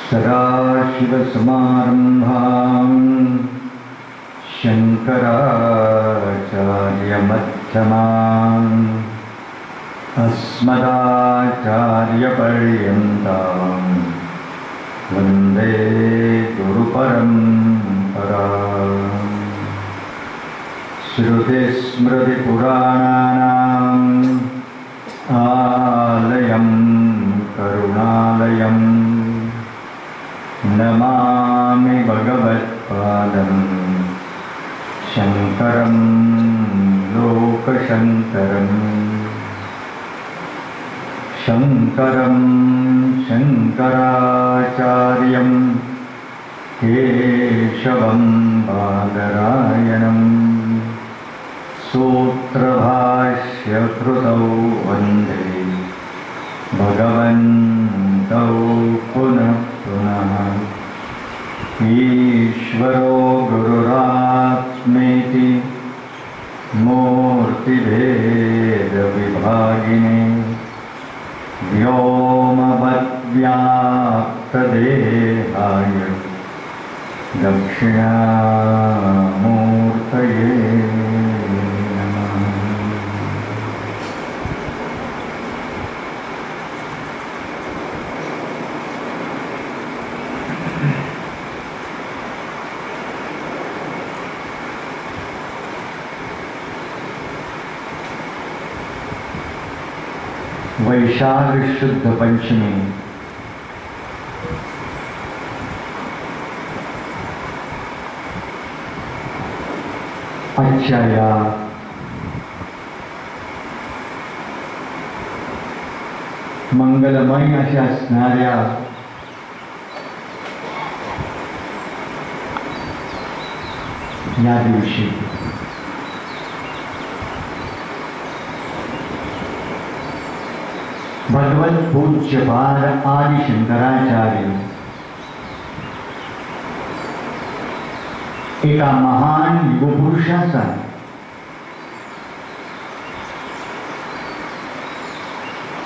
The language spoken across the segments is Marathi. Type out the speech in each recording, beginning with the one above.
सदाशिवसमारम्भां शङ्कराचार्यमध्यमाम् अस्मदाचार्यपर्यन्तां वन्दे गुरुपरम्पराम्। श्रुतिस्मृतिपुराणानाम् आलयं करुणालयं नमामि भगवत्पादं शङ्करं लोकशङ्करम्। शङ्करं शङ्कराचार्यं केशवं बादरायणं सूत्रभाष्यकृतौ वन्दे भगवन्तौ पुनः पुनः। ईश्वरो गुरुरात्मेति मूर्तिभेदविभागिने व्योमवद्व्याप्तदेहाय दक्षिणामूर्तये नमः। वैशाख शुद्ध पंचमी आजच्या या मंगलमय अशा असणाऱ्या या दिवशी भगवत पूज्यपाद आदि शंकराचार्य एका महान युगपुरुषाचा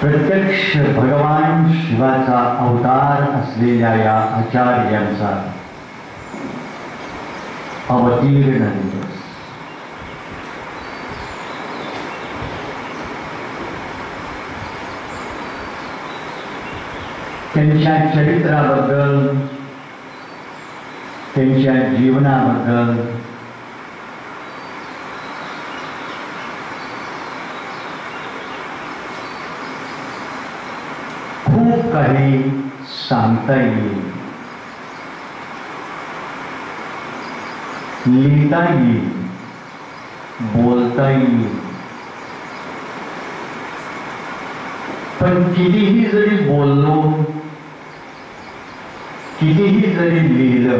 प्रत्यक्ष भगवान शिवाचा अवतार असलेल्या या आचार्यांचा अवतीर्ण दिवस। त्यांच्या चरित्राबद्दल, त्यांच्या जीवनाबद्दल खूप काही सांगता येईल, लिहिता येईल, बोलता येईल, पण कितीही जरी बोललो, कितीही जरी लिहिलं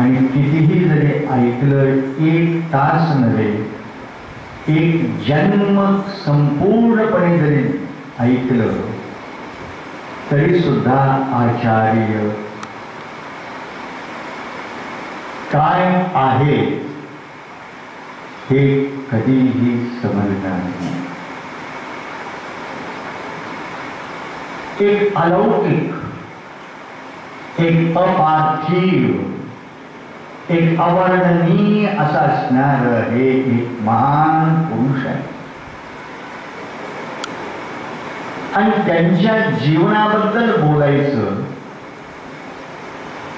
आणि कितीही जरी ऐकलं, एक तास नव्हे एक जन्म संपूर्णपणे जरी ऐकलं तरी सुद्धा आचार्य काय आहे हे कधीही समजणार नाही। एक अलौकिक, एक अपार्थिव, एक अवर्णनीय असं असणारं हे एक महान पुरुष आहे आणि त्यांच्या जीवनाबद्दल बोलायचं,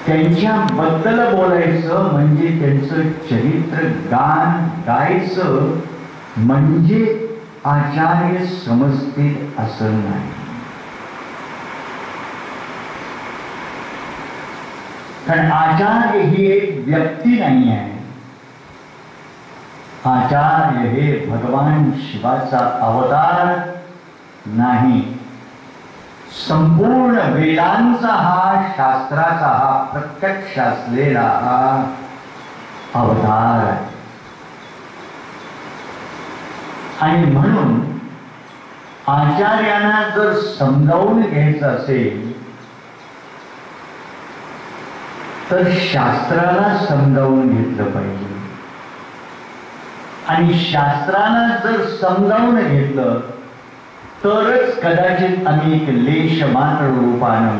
त्यांच्याबद्दल बोलायचं म्हणजे त्यांचं चरित्र गान गायचं म्हणजे आचार्य समजतील असं नाही। कारण आचार्य ही एक व्यक्ती नाही आहे, आचार्य हे भगवान शिवाचा अवतार नाही, संपूर्ण वेदांचा हा, शास्त्राचा हा प्रत्यक्ष असलेला हा अवतार आहे। आणि म्हणून आचार्यांना जर समजावून घ्यायचं असेल तर शास्त्राला समजावून घेतलं पाहिजे आणि शास्त्राला जर समजावून घेतलं तरच कदाचित आम्ही एक लेश मात्र रूपानं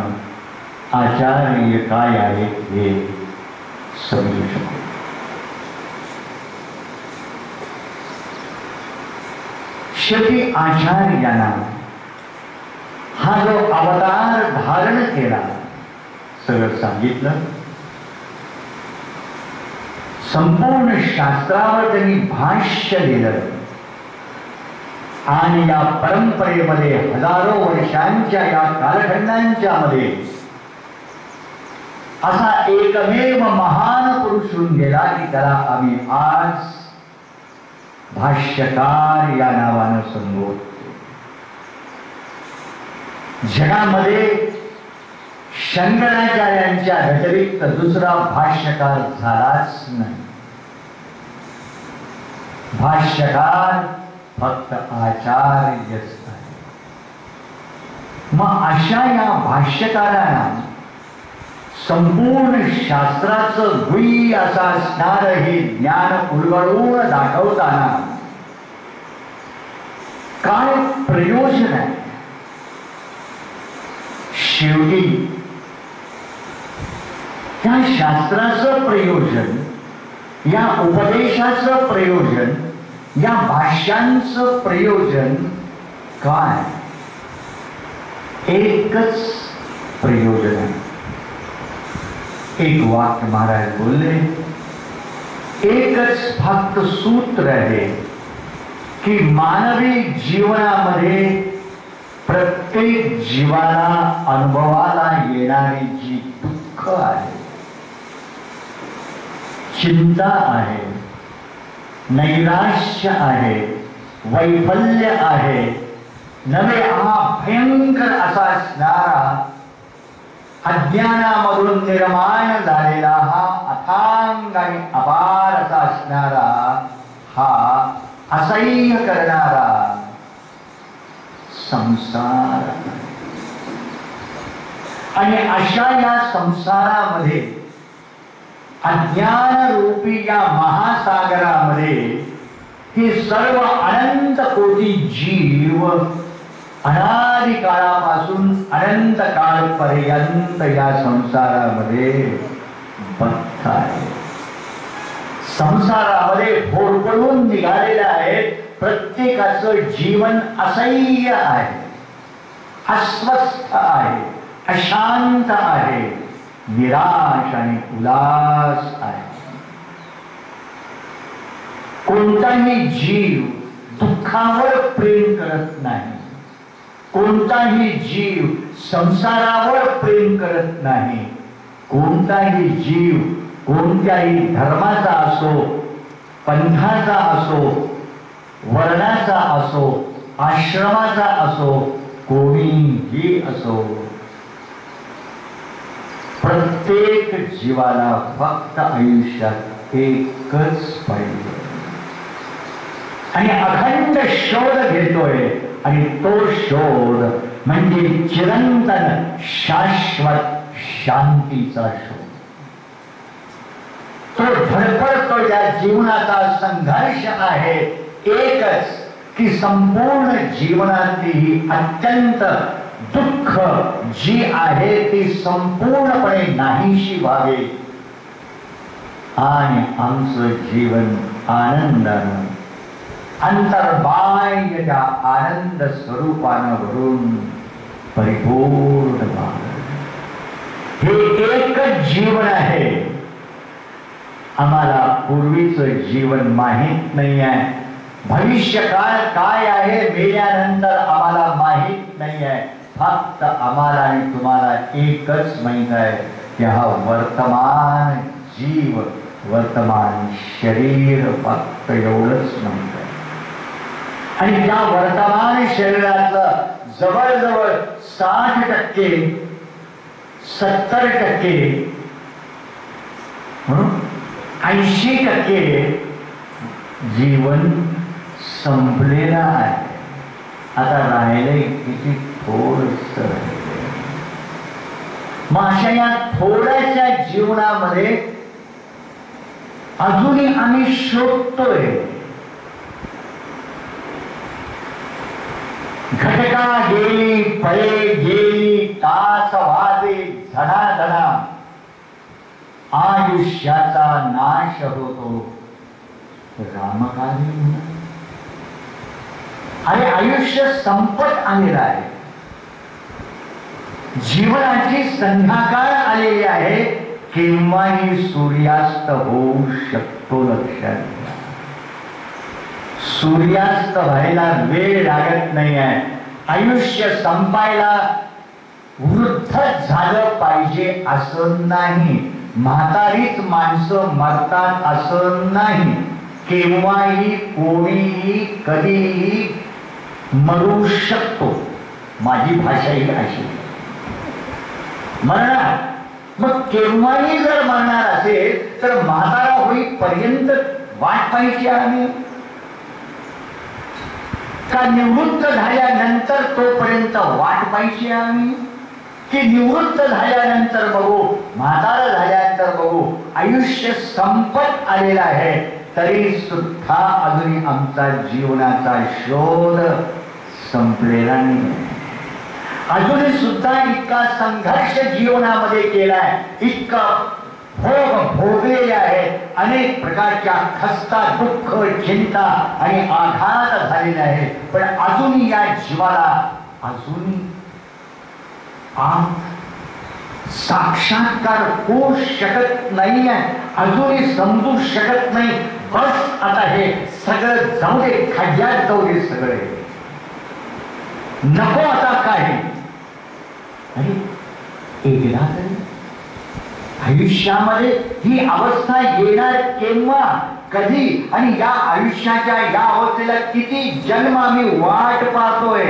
आचार्य काय आहे हे समजू शकतो. शेवटी आचार्यांना हा जो अवतार धारण केला सगळं सांगितलं. संपूर्ण शास्त्रावर त्यांनी भाष्य दिलं आणि या परंपरेमध्ये हजारो वर्षांच्या या कालखंडांच्या मध्ये असा एकमेव महान पुरुष होऊन गेला की त्याला आम्ही आज भाष्यकार या नावानं संबोधतो. जगामध्ये शंकराचार्यांच्या व्यतिरिक्त दुसरा भाष्यकार झालाच नाही. भाष्यकार फक्त आचार्यच आहे. मग अशा या भाष्यकारांना संपूर्ण शास्त्राचं गुई असं असणार हे ज्ञान उलगडून दाखवताना काय प्रयोजन आहे. शेवटी त्या शास्त्राचं प्रयोजन, या उपदेशाचं प्रयोजन, या भाष्यांचं प्रयोजन काय. एकच प्रयोजन आहे. एक वाक्य महाराज बोलले, एकच फक्त सूत्र आहे की मानवी जीवनामध्ये प्रत्येक जीवाला अनुभवाला येणारी जी दुःख आहे, चिंता आहे, नैराश्य आहे, वैफल्य आहे, नवे हा भयंकर असा असणारा अज्ञानामधून निर्माण झालेला हा अथांग आणि अपार असा असणारा हा असह्य करणारा संसार. आणि अशा या संसारामध्ये अज्ञान रूपी या महासागरामध्ये हे सर्व अनंत कोटी जीव अनादि काळापासून अनंत काळपर्यंत या संसारामध्ये बद्ध आहे. संसारामध्ये होरपळून निघालेले आहेत. प्रत्येकाचं जीवन असह्य आहे, अस्वस्थ आहे, अशांत आहे, निराश आणि उदास आहे. कोणताही जीव दुःखावर प्रेम करत नाही. कोणताही जीव संसारावर प्रेम करत नाही. कोणताही जीव कोणत्याही धर्माचा असो, पंथाचा असो, वर्णाचा असो, आश्रमाचा असो, कोणीही असो, प्रत्येक जीवाला फक्त आयुष्यात एकच पाहिजे आणि अखंड शोध घेतोय. आणि तो शोध म्हणजे चिरंतन शाश्वत शांतीचा शोध. तो धडपडतो. या जीवनाचा संघर्ष आहे एकच की संपूर्ण जीवनातली अत्यंत दुःख जी आहे ती संपूर्णपणे नाहीशी व्हावे आणि आमचं जीवन आनंदानं अंतर्बाह्य त्या आनंद स्वरूपानं भरून परिपूर्ण व्हावं. हे एकच जीवन आहे. आम्हाला पूर्वीचं जीवन माहित नाही आहे. भविष्यकाळ काय आहे मेल्यानंतर आम्हाला माहित नाही आहे. फक्त आम्हाला आणि तुम्हाला एकच माहित आहे की हा वर्तमान जीव, वर्तमान शरीर फक्त एवढंच माहित आहे. आणि त्या वर्तमान शरीरातलं जवळजवळ 60%, 70%, 80% जीवन संपलेलं आहे. आता राहिले किती थोडंसं राहिले. मग अशा या थोड्याशा जीवनामध्ये अजूनही आम्ही शोधतोय घटका गेली, फळे गेली, तास वाजे झणाझणा, आयुष्याचा नाश होतो रामकाली म्हणा. अरे आयुष्य संपत आलेलं आहे, जीवनाची संध्याकाळ आलेली आहे, केव्हाही सूर्यास्त होऊ शकतो. लक्षात घ्या, सूर्यास्त व्हायला वेळ लागत नाही आहे. आयुष्य संपायला वृद्ध झालं पाहिजे असं नाही, म्हातारीच माणसं मरतात असं नाही. केव्हाही कोणीही कधीही मरू शकतो. माझी भाषा ही अशी, मरणार. मग केव्हाही जर मरणार असेल तर म्हातारा होईपर्यंत वाट पाहिजे आम्ही, का निवृत्त झाल्यानंतर तोपर्यंत वाट पाहिजे आम्ही, की निवृत्त झाल्यानंतर बघू, म्हातारा झाल्यानंतर बघू. आयुष्य संपत आलेला आहे तरी सुद्धा अजूनही आमचा जीवनाचा शोध संपलेला नाही. अजूनही सुद्धा इतका संघर्ष जीवनामध्ये केलाय, इतका भोग भोगलेले आहे, अनेक प्रकारच्या खस्ता, दुःख, चिंता आणि आघात झालेले आहे. पण अजूनही या जीवाला अजूनही साक्षात्कार होऊ शकत नाही, अजूनही समजू शकत नाही. बस आता हे सगळं जाऊ दे, खड्ड्यात जाऊ दे सगळे, नको आता काही. अरे एकदा तरी आयुष्यामध्ये ही अवस्था येणार केव्हा, कधी, आणि या आयुष्याच्या या अवस्थेला किती जन्म आम्ही वाट पाहतोय.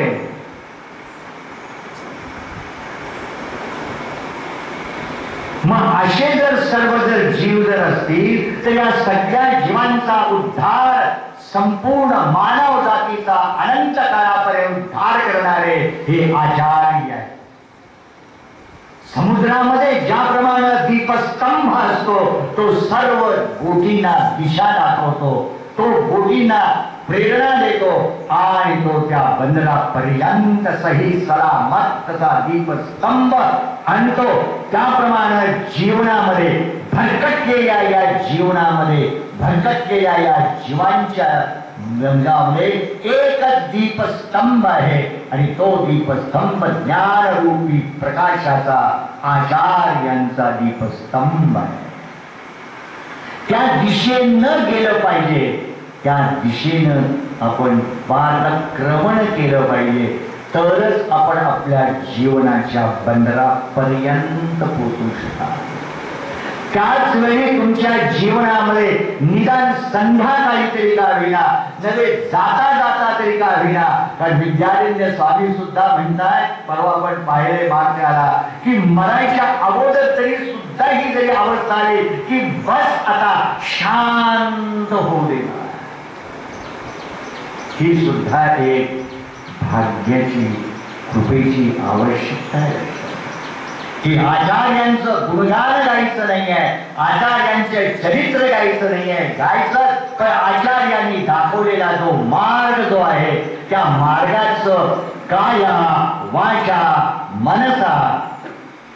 मग असे जर सर्व जर जीव जर असतील तर या सगळ्या जीवांचा उद्धार, संपूर्ण मानव जातीचा अनंत काळापर्यंत उद्धार करणारे हे आचार्य आहे. समुद्रामध्ये ज्याप्रमाणे दीपस्तंभ असतो, तो सर्व बोटींना दिशा दाखवतो, तो बोटींना प्रेरणा देतो आणि तो त्या बंदरापर्यंत सही सलामत तसा दीपस्तंभ आणतो. त्याप्रमाणे जीवनामध्ये भरकटलेल्या या जीवनामध्ये भरकटलेल्या या जीवांच्या गंगामध्ये एकच दीपस्तंभ आहे आणि तो दीपस्तंभ ज्ञानरूपी प्रकाशाचा आचार्यांचा दीपस्तंभ आहे. त्या दिशेनं गेलं पाहिजे, त्या दिशेनं आपण पारक्रमण केलं पाहिजे, तरच आपण आपल्या जीवनाच्या बंदरापर्यंत पोहोचू शकाल. त्याच वेळी तुमच्या जीवनामध्ये निदान संध्याकाळी तरी का विना, नव्हे जाता जाता तरी का विना, कारण विद्यारण्य स्वामी सुद्धा म्हणतात, परवा आपण पाहिले मागण्याला, की मरायच्या अगोदर तरी सुद्धा ही जरी अवस्था आली की बस आता शांत होऊ दे, ही सुद्धा एक भाग्याची, कृपेची आवश्यकता आहे. की आचार्यांचं गुणगान गायचं नाही आहे, आचार्यांचे चरित्र गायचं नाही आहे, गायचं तर आचार्यांनी दाखवलेला जो मार्ग जो आहे त्या मार्गाचं काया वाचा मनसा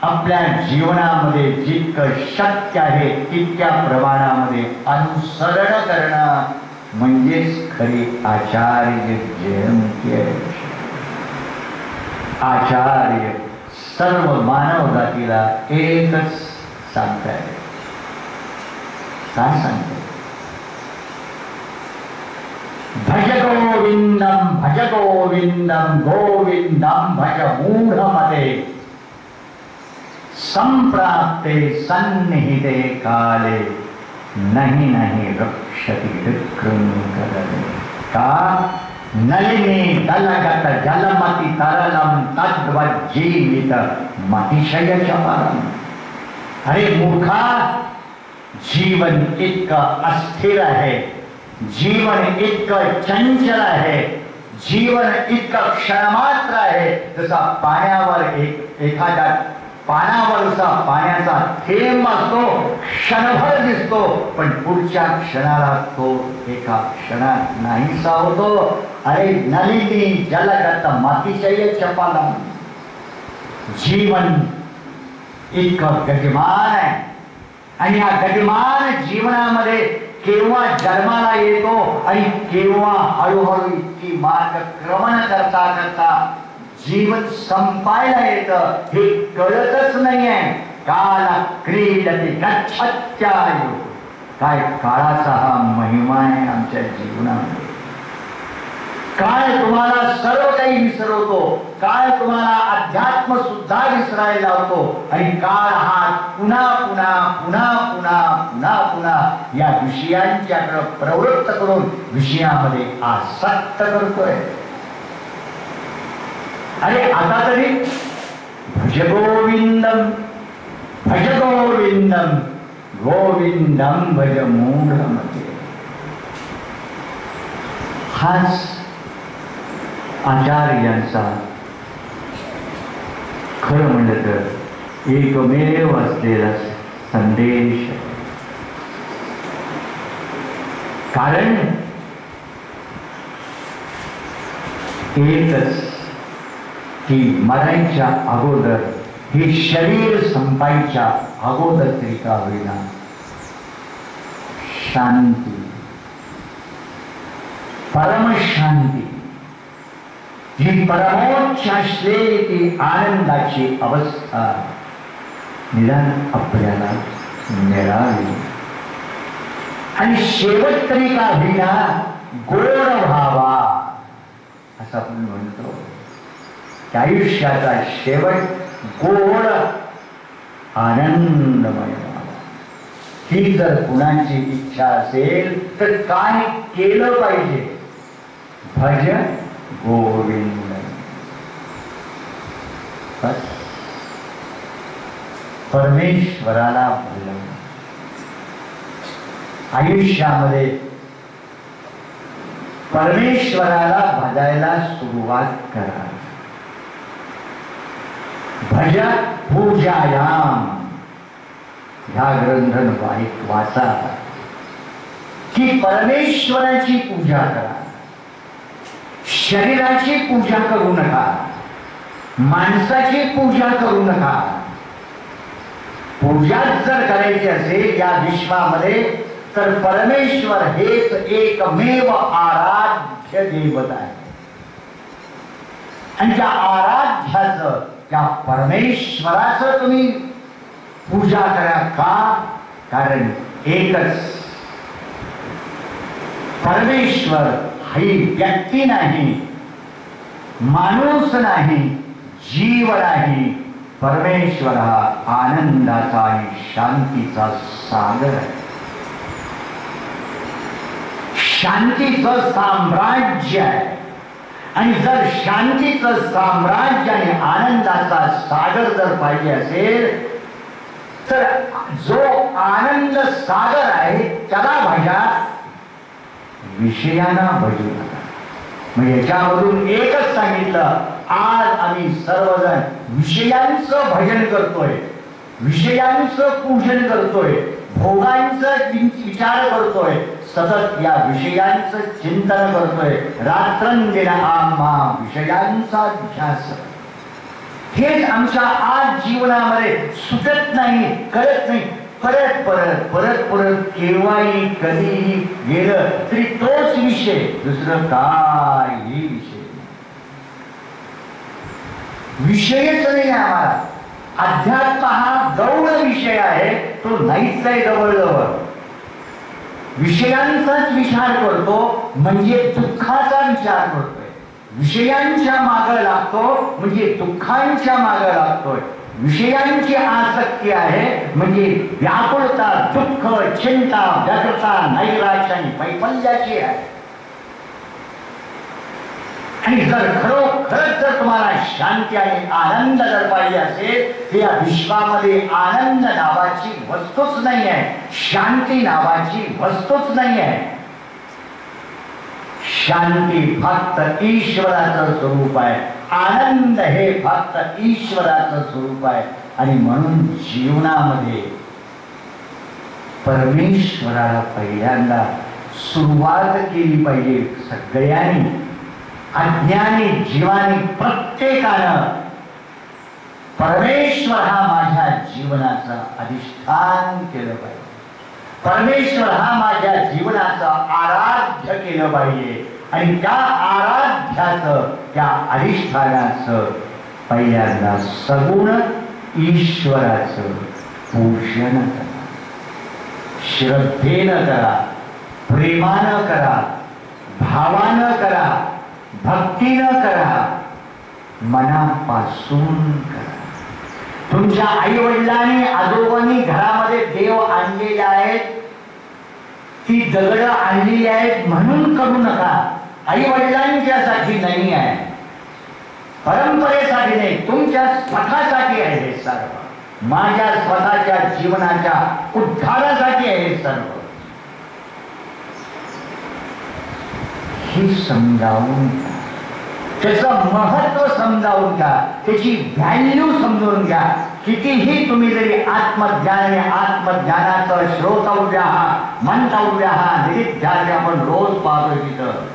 आपल्या जीवनामध्ये जितकं शक्य आहे तितक्या प्रमाणामध्ये अनुसरण करणं म्हणजेच खरी आचार्य जयंती आहे. आचार्य सर्व मानव जातीला एकच सांगताय. काय सांगताय? भज गोविंदम भज गोविंदम गोविंदम भज मूढमते संप्राप्ते सन्निहिते काले नहीं नहीं रक्षति विक्रम करणे. का नलिनी दलगत जलमति तरलम तद्वज्जीवित मतिशय चपलम. अरे मूर्खा, जीवन इतकं अस्थिर आहे, जीवन इतकं चंचल आहे, जीवन इतकं क्षणमात्र आहे. जसा पाण्यावर एखाद्या पाण्यावरचा पाण्याचा थेंब असतो, क्षणभर दिसतो, पण पुढच्या क्षणाला तो एका क्षणात नाहीसा होतो. अरे नलिनी जलगत मातीशय चपला. जीवन इतकं गतिमान आहे आणि या गतिमान जीवनामध्ये केव्हा जन्माला येतो आणि केव्हा हळूहळू इतकी मार्गक्रमण करता करता जीवन संपायला येतं हे कळतच नाहीये. काल क्रीडते गच्छत्यायु. काय काळाचा हा महिमा आहे आमच्या जीवनामध्ये. काळ तुम्हाला सर्व काही विसरवतो. काळ तुम्हाला अध्यात्म सुद्धा विसरायला लावतो आणि काळ हा पुन्हा पुन्हा पुन्हा पुन्हा पुन्हा पुन्हा या विषयांच्याकडे प्रवृत्त करून विषयामध्ये आसक्त करतोय. अरे आता तरी भज गोविंदम भज गोविंदम गोविंदम भज मूढमते. हाच आचार्यांचा खरं म्हणलं तर एकमेव असलेला संदेश. कारण एकच की मरायच्या अगोदर हे शरीर संपायच्या अगोदर तरी का होईना शांती परमशांती ही परमोच्च असलेली ती आनंदाची अवस्था निदान आपल्याला मिळावी आणि शेवट तरी का होईना गोड व्हावा असं आपण म्हणतो. आयुष्याचा शेवट गोड आनंदमय व्हावा. ही जर कुणाची इच्छा असेल तर काय केलं पाहिजे? भज गोविंद. बस परमेश्वराला भजन. आयुष्यामध्ये परमेश्वराला भजायला सुरुवात करा. भज पूजायाम ह्या ग्रंथन वाचा की परमेश्वराची पूजा करा. शरीराची पूजा करू नका. माणसाची पूजा करू नका. पूजा जर करायची असेल या विश्वामध्ये तर परमेश्वर हेच एकमेव आराध्य दैवत आहे. आणि त्या आराध्याचं त्या परमेश्वराचं तुम्ही पूजा करा. का? कारण एकच परमेश्वर ही व्यक्ती नाही, माणूस नाही, जीव नाही. परमेश्वर हा आनंदाचा आणि शांतीचा सागर आहे. शांतीचं साम्राज्य आहे. आणि जर शांतीचं साम्राज्य आणि आनंदाचा सागर जर पाहिजे असेल तर जो आनंद सागर आहे त्याला भजा, विषयांना भजू नका. मग याच्यामधून एकच सांगितलं, आज आम्ही सर्वजण विषयांचं भजन करतोय, विषयांचं पूजन करतोय, भोगांचं विचार करतोय, सतत या विषयांचं चिंतन करतोय. रात्रंदिन आम्हा विषयांचा ध्यास. हेच आमच्या आज जीवनामध्ये सुटत नाही, कळत नाही. परत परत परत परत केव्हाही कधीही गेलं तरी तोच विषय, दुसरं काही विषय. विषयच नाही आम्हाला. अध्यात्म हा गौण विषय आहे, तो नाहीच आहे जवळजवळ. विषयांचाच विचार करतो म्हणजे दुःखाचा विचार करतोय. विषयांच्या मागे लागतो म्हणजे दुःखांच्या मागे लागतोय. विषयांची आसक्ती आहे म्हणजे व्याकुळता, दुःख, चिंता, व्यग्रता, नैराश्य आणि वैफल्याची आहे. आणि जर खरोखरच जर तुम्हाला शांती आणि आनंद जर पाहिजे असेल तर या विश्वामध्ये आनंद नावाची वस्तूच नाही आहे, शांती नावाची वस्तूच नाही आहे. शांती फक्त ईश्वराचं स्वरूप आहे. आनंद हे फक्त ईश्वराचं स्वरूप आहे. आणि म्हणून जीवनामध्ये परमेश्वराला पहिल्यांदा सुरुवात केली पाहिजे सगळ्यांनी. अज्ञानी जीवानी प्रत्येकानं परमेश्वर हा माझ्या जीवनाचा अधिष्ठान केलं पाहिजे, परमेश्वर हा माझ्या जीवनाचं आराध्य केलं पाहिजे आणि त्या आराध्याचं त्या अधिष्ठानाचं पहिल्यांदा सगुण ईश्वराचं पूजन करा, श्रद्धेनं करा, प्रेमानं करा, भावानं करा, भक्तीनं करा, मनापासून करा. तुमच्या आई वडिलांनी आजोबांनी घरामध्ये देव आणलेले आहेत, ती दगड आणलेली आहेत म्हणून करू नका. आई वडिलांच्यासाठी नाही आहे, परंपरेसाठी नाही, तुमच्या स्वतःसाठी आहे हे सर्व. माझ्या स्वतःच्या जीवनाच्या उद्धारासाठी आहे हे सर्व. हे समजावून घ्या, त्याचं महत्व समजावून घ्या, त्याची व्हॅल्यू समजून घ्या. कितीही तुम्ही जरी आत्मज्ञान आणि आत्मज्ञानाचं श्रोतव्य आहात, मंतव्य आहात, निरीध्यास आपण रोज पाहतो तिथं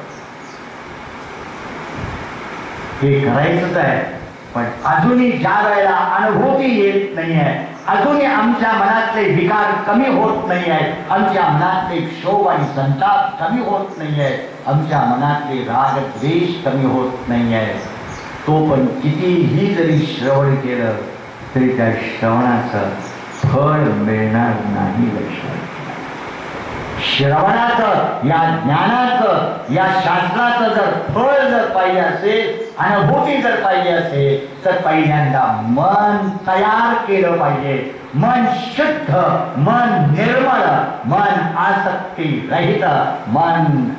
हे करायचंच आहे. पण अजूनही ज्या वेळेला अनुभूती येत नाहीये, अजूनही आमच्या मनातले विकार कमी होत नाही आहेत, आमच्या मनातले क्षोभ आणि संताप कमी होत नाही आहे, आमच्या मनातले राग द्वेष कमी होत नाही आहे, तो पण कितीही जरी श्रवण केलं तरी त्या श्रवणाचं फळ मिळणार नाही. लक्षात, श्रवणाचं, या ज्ञानाचं, या शास्त्राचं जर फळ जर पाहिजे असेल, अनुभूती जर पाहिजे असेल, तर पहिल्यांदा मन तयार केलं पाहिजे. मन शुद्ध, मन निर्मळ, मन आसक्ती रहित, मन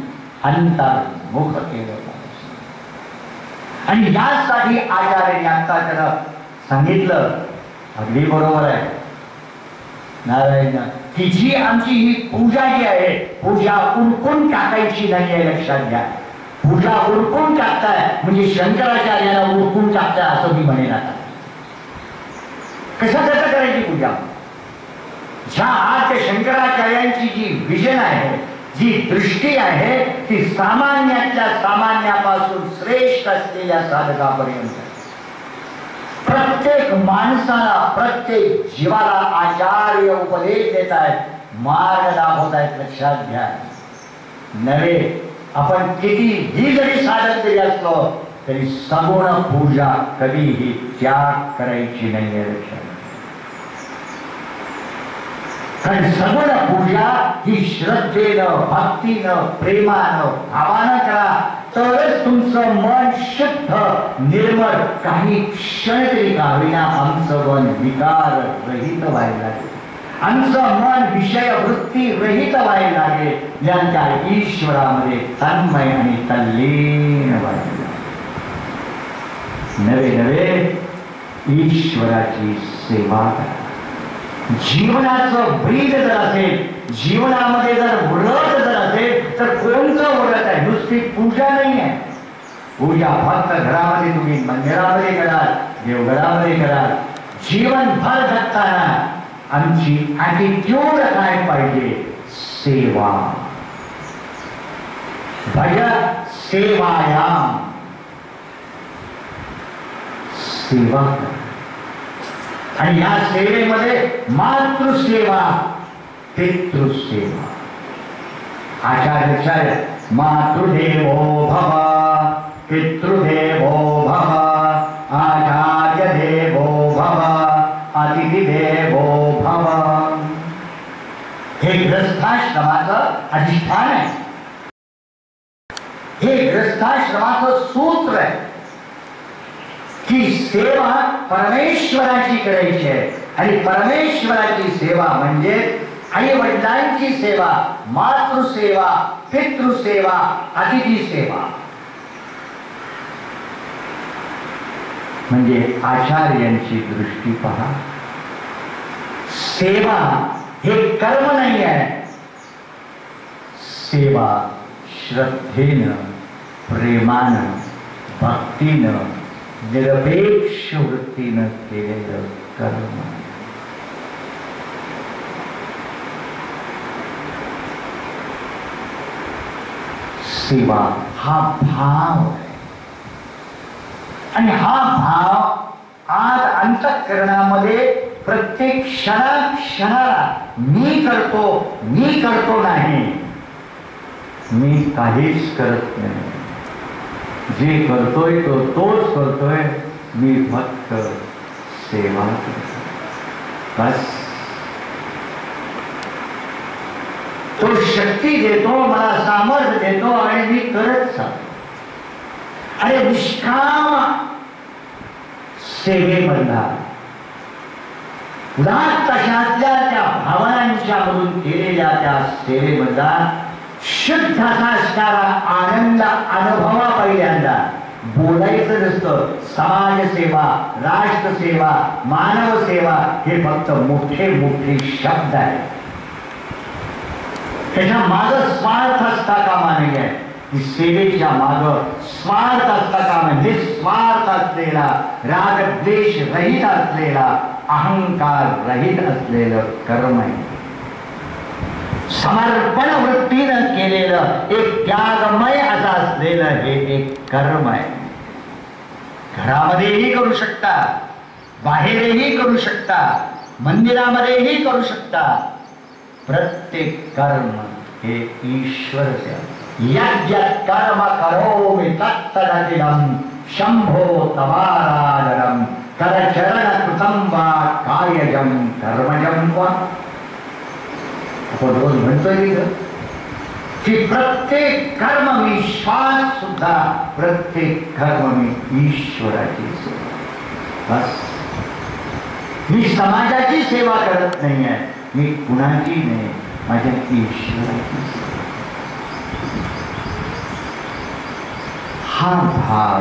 अंतर्मुख केलं पाहिजे. आणि यासाठी आचार्यांनी आता त्याला सांगितलं, अगदी बरोबर आहे नारायण, की जी आमची ही पूजा जी आहे, पूजा उरकून टाकायची नाही आहे. लक्षात घ्या, पूजा उरकून टाकताय म्हणजे शंकराचार्याला उरकून टाकताय असं मी म्हणेन. आता कसं करायची पूजा? ज्या आज शंकराचार्यांची जी विजन आहे, जी दृष्टी आहे, ती सामान्यातल्या सामान्यापासून श्रेष्ठ असलेल्या साधकापर्यंत प्रत्येक माणसाला, प्रत्येक जीवाला आचार्य उपदेश देत आहेत, मार्ग दाखवत आहेत. लक्षात घ्या, नव्हे आपण कितीही जरी साधन केले असलो तरी सगुण पूजा कधीही त्याग करायची नाही. लक्षात, कारण सगुण पूजा ही श्रद्धेनं, भक्तीनं, प्रेमानं, भावानं करा, तरच तुमचं मन शुद्ध निर्मळ, काही क्षण तरी का होईना आमचं मन विकार रहित व्हायला लागेल, आमचं मन विषय वृत्ती रहित व्हायला लागेल, ज्यांच्या ईश्वरामध्ये तन्मय आणि तल्लीन व्हायला. नवे नवे ईश्वराची सेवा करा. जीवनाचं ब्रीद जर असेल, जीवनामध्ये जर व्रत जर असेल, तर कोणतं व्रत आहे? नुसती पूजा नाही आहे. पूजा फक्त घरामध्ये तुम्ही मंदिरामध्ये कराल, देवघरामध्ये कराल. जीवनभर जगताना आमची ॲटिट्यूड काय पाहिजे? सेवा. भज सेवायाम, सेवा करा. आणि या सेवेमध्ये मातृसेवा, पितृसेवा. आचार्य मातृदेवो भव, पितृदेवो भव, आचार्य देवो भव, अतिथी देवो भव. हे ग्रस्थाश्रमाचं अधिष्ठान आहे, हे ग्रस्थाश्रमाचं सूत्र आहे की सेवा परमेश्वराची करायची आहे. आणि परमेश्वराची सेवा म्हणजे आई वडिलांची सेवा, मातृसेवा, पितृसेवा, अतिथी सेवा. म्हणजे आचार्यांची दृष्टी पहा. सेवा हे कर्म नाही आहे, सेवा श्रद्धेनं, प्रेमानं, भक्तीनं, निरपेक्ष वृत्तीनं केलेलं कर्म. सेवा हा भाव आहे. आणि हा भाव आज अंतःकरणामध्ये प्रत्येक क्षणाला मी करतो नाही, मी काहीच करत नाही, जे करतोय तोच करतोय, मी फक्त सेवा करतो, बस. तो शक्ती देतो, मला सामर्थ्य देतो आणि मी करत चालतो. आणि निष्काम सेवेमधला उदात्त तशातल्या त्या भावनांच्या मधून केलेल्या त्या सेवेमधला शुद्ध असा असणारा आनंद अनुभवा. पहिल्यांदा बोलायचं नसतं. समाजसेवा, राष्ट्रसेवा, मानव सेवा हे फक्त मोठे मोठे शब्द आहेत. त्याच्या मागं स्वार्थ असता कामा नाहीये. सेवेच्या मागं स्वार्थ असता कामा, निस्वार्थ असलेला, रागद्वेष रहित असलेला, अहंकार रहित असलेलं कर्म आहे. समर्पण वृत्तीनं केलेलं एक त्यागमय असं असलेलं हे एक कर्म आहे. घरामध्येही करू शकता, बाहेरही करू शकता, मंदिरामध्येही करू शकता. प्रत्येक कर्म हे ईश्वर यज्ञ कर्म करोमि तत्तदखिलं शंभो तवाराधनम करचरण कृतं वा कायजं कर्मजं वा. आपण रोज म्हणतोय की प्रत्येक कर्म मी, श्वास सुद्धा प्रत्येक कर्म मी ईश्वराची सेवा. बस. मी समाजाची सेवा करत नाही आहे, मी कुणाची नाही, माझ्या ईश्वराची सेवा. हा भाव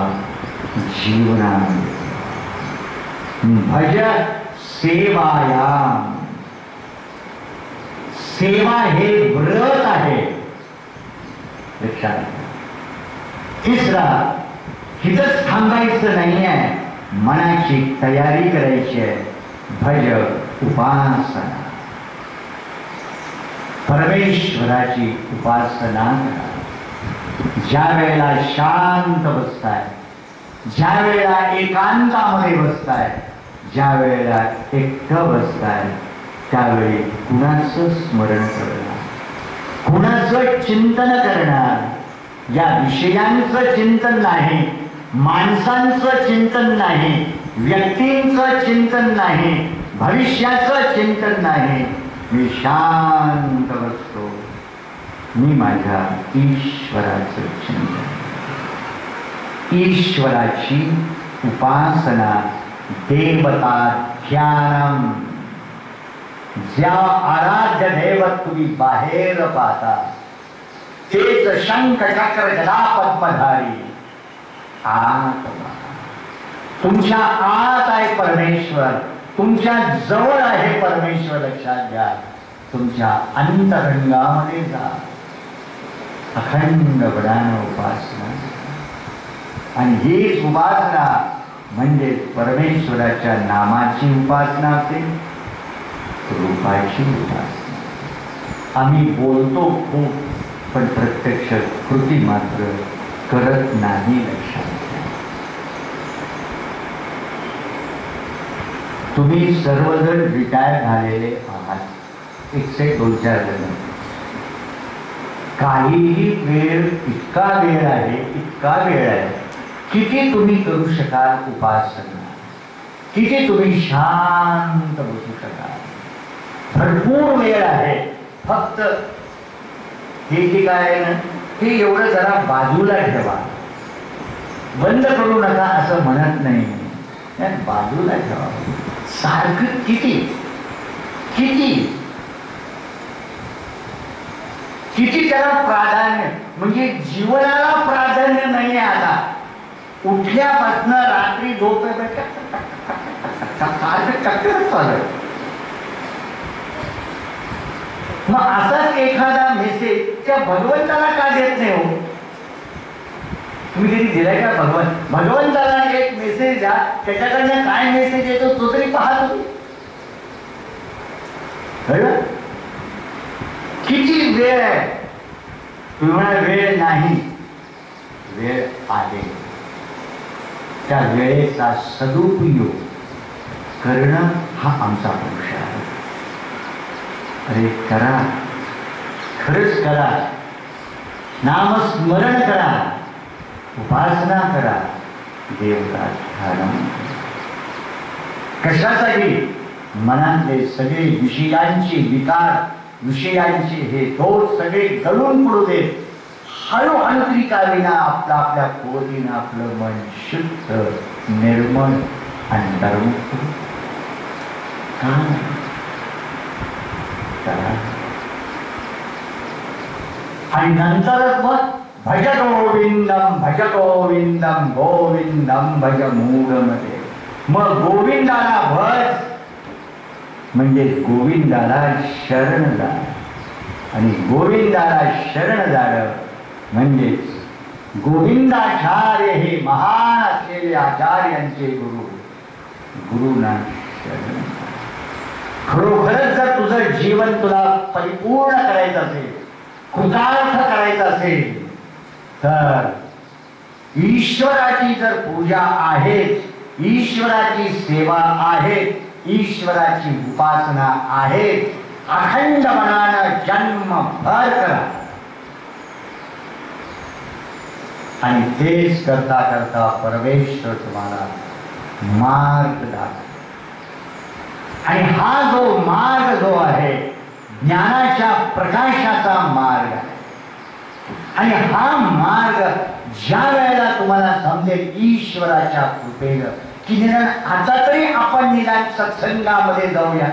जीवनामध्ये भज सेवायाम. सेवा हे व्रत आहे. लक्षात. तिसरा, हिथंच थांबायचं नाही आहे, मनाची तयारी करायची आहे. भज उपासना. परमेश्वराची उपासना करा. ज्या वेळेला शांत बसताय, ज्या वेळेला एकांतामध्ये बसताय, ज्या वेळेला एकटं बसताय, त्यावेळी कुणाचं स्मरण करणार, कुणाचं चिंतन करणार. या विषयांचं चिंतन नाही, माणसांचं चिंतन नाही, व्यक्तींचं चिंतन नाही, भविष्याचं चिंतन नाही. मी शांत बसतो, मी माझ्या ईश्वराचं चिंतन, ईश्वराची उपासना, देवता ध्यानम. ज्या आराध्य दैवत तुम्ही बाहेर पाहता तेच शंख चक्र गदा पद्मधारी आत. तुमच्या आत आहे परमेश्वर, तुमच्या जवळ आहे परमेश्वर. लक्षात घ्या. तुमच्या अंतरंगामध्ये जा, अखंड बळानं उपासना. आणि हीच उपासना म्हणजे परमेश्वराच्या नामाची उपासना असेल, रूपाची उपासना. आम्ही बोलतो खूप, पण प्रत्यक्ष कृती मात्र करत नाही. लक्षात घ्या. तुम्ही सर्वजण रिटायर झालेले आहात, 102-4 जण. काहीही वेळ, इतका वेळ आहे, इतका वेळ आहे. किती तुम्ही करू शकाल उपासना, किती तुम्ही शांत बसू शकाल. भरपूर वेळ आहे. फक्त हे जे काय आहे ना, हे एवढं जरा बाजूला ठेवा. बंद करू नका असं म्हणत नाही, बाजूला ठेवा. सारखं किती किती किती त्याला प्राधान्य, म्हणजे जीवनाला प्राधान्य नाही. आता उठल्यापासून रात्री झोपेपर्यंत चालू. मग असाच एखादा मेसेज त्या भगवंताला का देत नाही हो? तुम्ही कधी दिलाय का? भगवंताला एक मेसेज द्या, त्याच्याकडनं काय मेसेज येतो तो तरी पहा तुम्ही. किती वेळ आहे? तुम्हाला वेळ नाही, वेळ आहे. त्या वेळेचा सदुपयोग करणं हा आमचा पुरुषार्थ आहे. अरे करा, खरंच करा, नामस्मरण करा, उपासना करा, देवता ध्यान. कशासाठी? मनातले सगळे विषयांचे विकार, विषयांचे हे दोष सगळे गळून पडू दे. हळूहळू तरी का विना आपल्या पोरीनं आपलं मन शुद्ध, निर्मळ आणि अंतर्मुक्त करा. आणि नंतरच मग भज गोविंदम, भज गोविंदम, गोविंदम भज मूढमते. मग गोविंदाला भज म्हणजे गोविंदाला शरण जा. आणि गोविंदाला शरण जाणं म्हणजेच गोविंदाचार्य हे महान असलेले आचार्यांचे गुरु, गुरुना शरण. खरोखरच जर तुझं जीवन तुला परिपूर्ण करायचं असेल, कृतार्थ करायचं असेल, तर ईश्वराची जर पूजा आहे, ईश्वराची सेवा आहे, ईश्वराची उपासना आहे, अखंड मनानं जन्मभर करा. आणि तेच करता करता परमेश्वर तुम्हाला मार्ग दाखवेल. आणि हा जो मार्ग जो आहे ज्ञानाच्या प्रकाशाचा मार्ग आहे. आणि हा मार्ग ज्या वेळेला तुम्हाला समजेल ईश्वराच्या कृपेनं की निदान आता तरी आपण निदान सत्संगामध्ये जाऊया,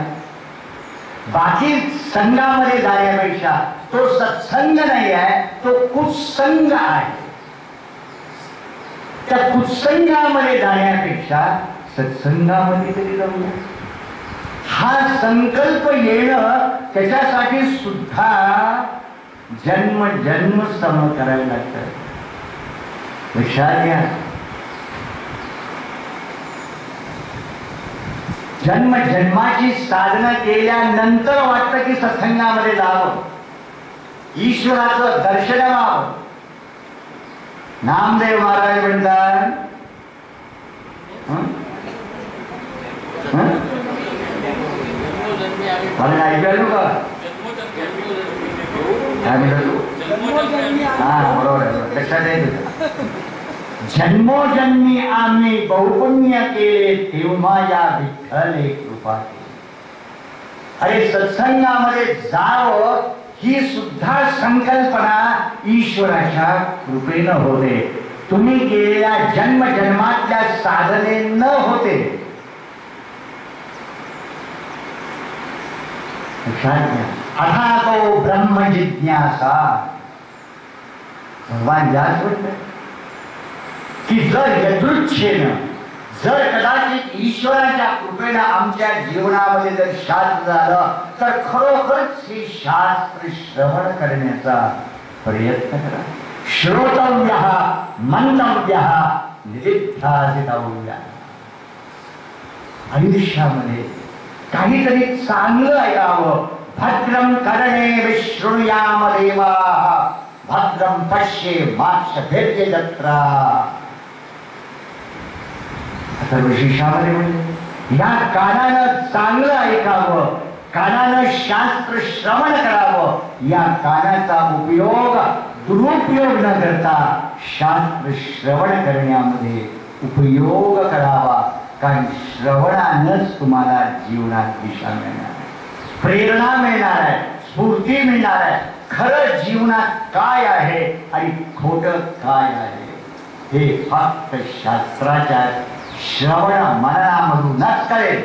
बाकी संघामध्ये जाण्यापेक्षा तो सत्संग नाही आहे, तो कुत्संग आहे. त्या कुत्संगामध्ये जाण्यापेक्षा सत्संगामध्ये तरी जाऊया. हा संकल्प येणं त्याच्यासाठी सुद्धा जन्म जन्म सम करायला लागतं. लक्षात घ्या, जन्म जन्माची साधना केल्यानंतर वाटतं की सत्संगामध्ये जावं, ईश्वराचं दर्शन व्हावं. नामदेव महाराज म्हणतात, मला ऐकलं का? काय म्हणतो? हा बरोबर आहे, लक्षात आहे तुझं. जन्मोजन्मी आम्ही बहुपुण्य केले तेव्हा या विठ्ठले कृपा केली. अरे सत्संगामध्ये जावं ही सुद्धा संकल्पना ईश्वराच्या कृपेनं होते. तुम्ही केलेल्या जन्मजन्मातल्या साधने न होते. अथातो ब्रह्म जिज्ञासा. भगवान याच म्हणतात की जर यदृच्छेनं, जर कदाचित ईश्वराच्या कृपेनं आमच्या जीवनामध्ये जर शास्त्र झालं तर खरोखरच हे शास्त्र श्रवण करण्याचा प्रयत्न करा. श्रोतव्यः मंतव्यः निदिध्यासितव्यः. आयुष्यामध्ये काहीतरी चांगलं ऐकावं. भद्रं कर्णे विशृणुयाम देवाः, भद्रं पश्येमाक्षभिर्यजत्रा. आता विशेषामध्ये म्हणजे या कानानं चांगलं ऐकावं, कानानं शास्त्र श्रवण करावं. या कानाचा उपयोग दुरुपयोग न करता शास्त्र श्रवण करण्यामध्ये उपयोग करावा. कारण श्रवणानंच तुम्हाला जीवनात दिशा मिळणार आहे, प्रेरणा मिळणार आहे, स्फूर्ती मिळणार आहे. खरं जीवनात काय आहे आणि खोटं काय आहे हे फक्त शास्त्राच्या श्रवण मननामधूनच कळेल.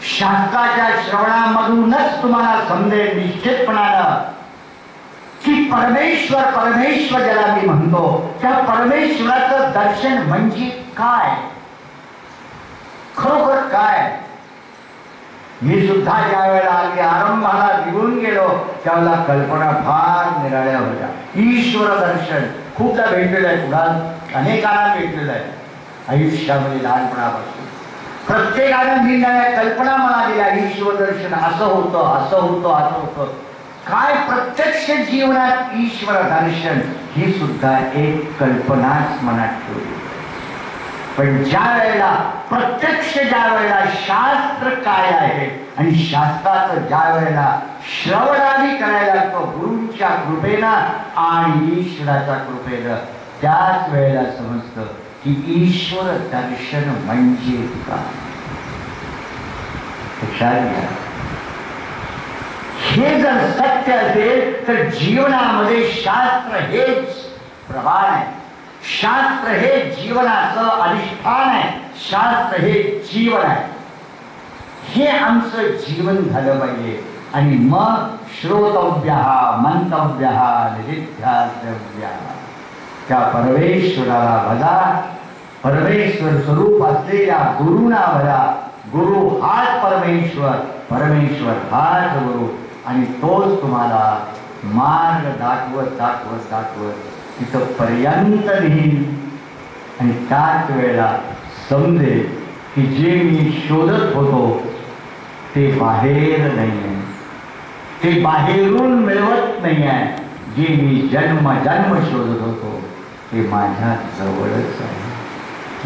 शास्त्राच्या श्रवणामधूनच तुम्हाला समजेल निश्चितपणानं की परमेश्वर, परमेश्वर ज्याला मी म्हणतो त्या परमेश्वराचं दर्शन म्हणजे काय, खरोखर काय. मी सुद्धा ज्या वेळेला अगदी आरंभाला निघून गेलो त्यावेळेला कल्पना फार निराळ्या होत्या. ईश्वर दर्शन खूपदा भेटलेलं आहे, पुन्हा अनेकांना भेटलेलं आहे आयुष्यामध्ये. लहानपणापासून प्रत्येकानं निराळ्या कल्पना मला दिल्या. ईश्वर दर्शन असं होतं, असं होतं, असं होतं. काय प्रत्यक्ष जीवनात ईश्वर दर्शन ही सुद्धा एक कल्पनाच मनात ठेवली. पण ज्या वेळेला प्रत्यक्ष, ज्या वेळेला शास्त्र काय आहे आणि शास्त्राचं ज्या वेळेला श्रवणादी करायला लागतो गुरूंच्या कृपेनं आणि ईश्वराच्या कृपेनं, त्याच वेळेला समजतं की ईश्वर दर्शन म्हणजे काय. हे जर सत्य असेल तर जीवनामध्ये शास्त्र हेच प्रमाण आहे, शास्त्र हे जीवनाचं अधिष्ठान आहे, शास्त्र हे जीवन आहे. हे आमचं जीवन झालं पाहिजे. आणि मग श्रोतव्य मंतव्य निधिध्यातव्य, त्या परमेश्वराला भजा, परमेश्वर स्वरूप असलेल्या गुरुना भजा. गुरु हाच परमेश्वर, परमेश्वर हाच गुरु, आणि तोच तुम्हाला मार्ग दाखवत दाखवत दाखवत तिथं पर्यंत नेईल. आणि त्याच वेळेला समजेल की जे मी शोधत होतो ते बाहेर नाही आहे, ते बाहेरून मिळवत नाही आहे. जे मी जन्म जन्म शोधत होतो ते माझ्या जवळच आहे,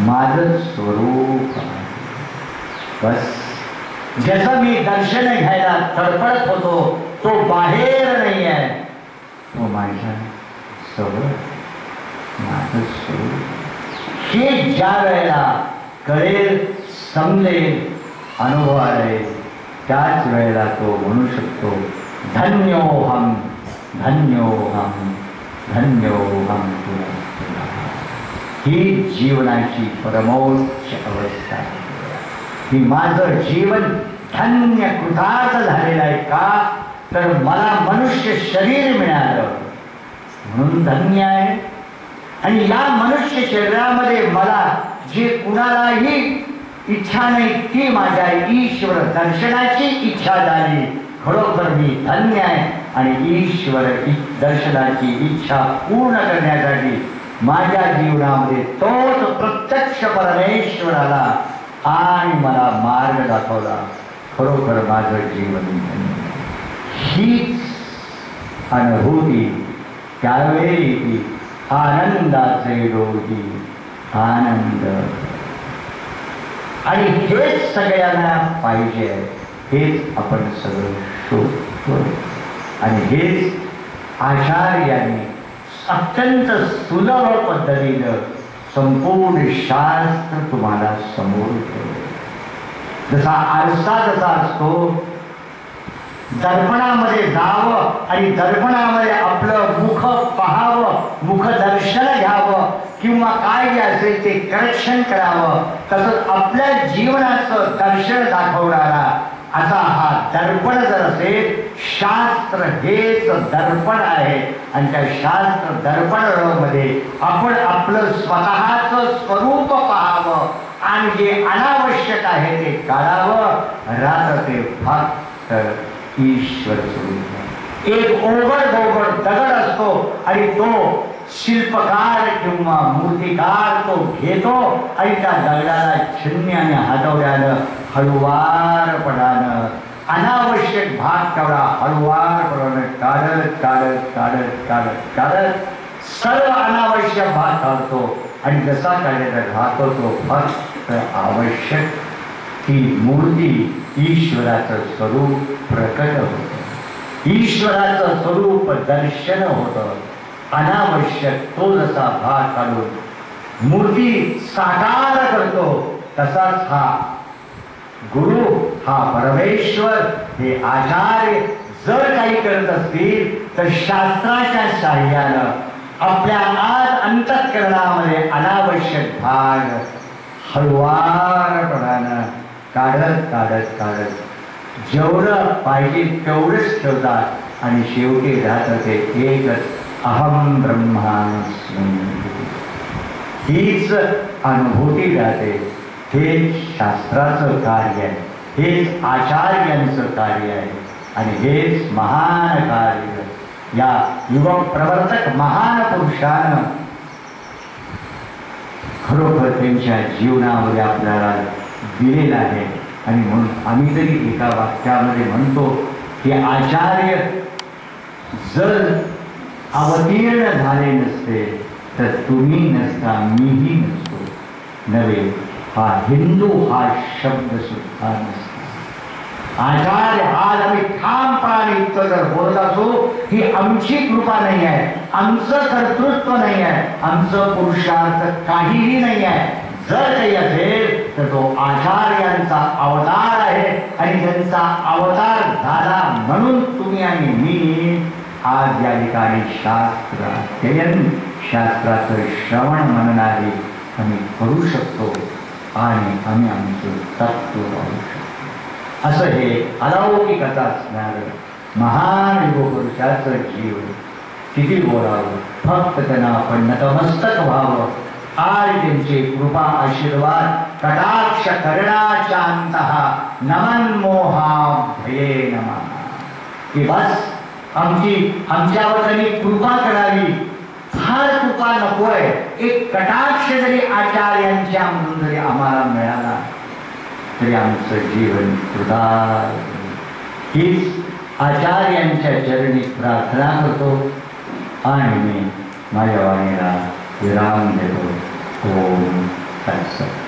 माझं स्वरूप आहे. बस ज्याचं मी दर्शन घ्यायला तडफडत होतो तो बाहेर नाही आहे, तो माझ्या जवळ, माझं स्वरूप. हे ज्या वेळेला कळेल, समजेल, अनुभवाले, त्याच वेळेला तो म्हणू शकतो धन्योहम धन्योहम धन्योहम. ही जीवनाची परमोच्च अवस्था आहे. ही माझं जीवन धन्य कृतार्थ झालेलं आहे. का तर मला मनुष्य शरीर मिळालं म्हणून धन्य आहे. आणि या मनुष्य शरीरामध्ये मला जे कुणालाही इच्छा नाही ती माझ्या ईश्वर दर्शनाची इच्छा झाली, खरोखर मी धन्य आहे. आणि ईश्वर दर्शनाची इच्छा पूर्ण करण्यासाठी माझ्या जीवनामध्ये तोच प्रत्यक्ष परमेश्वर आला आणि मला मार्ग दाखवला. खरोखर माझं जीवन धन्य. हीच अनुभूती त्यावेळी आनंदाचे डोही आनंद. आणि हेच सगळ्यांना पाहिजे आहे, हेच आपण सगळं शोधतो. आणि हेच आचार्यांनी अत्यंत सुलभ पद्धतीनं संपूर्ण शास्त्र तुम्हाला समोर ठेवले. जसा आरसा जसा असतो, दर्पणामध्ये जावं आणि दर्पणामध्ये आपलं मुख पाहावं, मुखदर्शन घ्यावं किंवा काय जे असेल ते करेक्शन करावं, तसंच आपल्या जीवनाचं दर्शन दाखवणारा असा हा दर्पण जर असेल, शास्त्र हेच दर्पण आहे. आणि त्या शास्त्र दर्पणामध्ये आपण आपलं स्वतःचं स्वरूप पाहावं आणि जे अनावश्यक आहे ते काढावं. राहतं ते फक्त ईश्वर स्वरूप. एक ओघड बोघड दगड असतो आणि तो शिल्पकार किंवा मूर्तिकार तो घेतो आणि त्या दगडाला छिन्न्याने हलवल्यानं हळुवारपणानं अनावश्यक भाग तेवढा हळुवारपणानं काढत काढत काढत काढत काढत सर्व अनावश्यक भाग काढतो. आणि जसा काढायचा राहतो तो फक्त आवश्यक ती मूर्ती ईश्वराचं स्वरूप प्रकट होतं, ईश्वराचं स्वरूप दर्शन होतं. अनावश्यक तो जसा भाग काढून मूर्ती साकार करतो, तसाच हा गुरु, हा परमेश्वर, हे आचार्य जर काही करत असतील तर शास्त्राच्या साह्यानं आपल्या आत अंतःकरणामध्ये अनावश्यक भाग हळुवारपणानं काढत काढत काढत जेवढं पाहिजे तेवढंच ठेवतात. आणि शेवटी राहतं ते एकच अहम ब्रह्मास्मी. हीच अनुभूती राहते. हेच शास्त्राचं कार्य आहे, हेच आचार्यांचं कार्य आहे. आणि हेच महान कार्य या युवक प्रवर्तक महान पुरुषानं खरोखर त्यांच्या जीवनामध्ये आपल्याला दिलेलं आहे. आणि म्हणून आम्ही तरी एका वाक्यामध्ये म्हणतो की आचार्य जर अवतीर्ण झाले नसते तर तुम्ही नसता, मीही नसतो. नव्हे, हा हिंदू हा शब्द सुद्धा नसतो. आचार्य आज आम्ही ठामपणाने इतकं जर बोलत असो, ही आमची कृपा नाही आहे, आमचं कर्तृत्व नाही आहे, आमचं पुरुषार्थ काहीही नाही आहे. जर काही असेल तर तो आचार्यांचा अवतार आहे आणि त्यांचा अवतार झाला म्हणून तुम्ही आणि मी आज या ठिकाणी शास्त्र अध्ययन, शास्त्राचं श्रवण म्हणणारे आम्ही करू शकतो आणि आम्ही आमचं तत्व पाहू शकतो. असं हे अलौकिकता असणारं महान योगपुरुषाचं जीवन किती बोलावं, फक्त त्यांना आपण नतमस्तक व्हावं आणि त्यांचे कृपा आशीर्वाद कटाक्ष करणाशांतः नमन मोहाभये नमः. की बस आमच्यावर त्यांनी कृपा करावी, फार कृपा नकोय, एक कटाक्ष जरी आचार्यांच्या म्हणून जरी आम्हाला मिळाला तरी आमचं जीवन कृतार्थ. हीच आचार्यांच्या चरणी प्रार्थना करतो आणि मी माझ्या वाणीला विराम देतो. ओम तत्सत.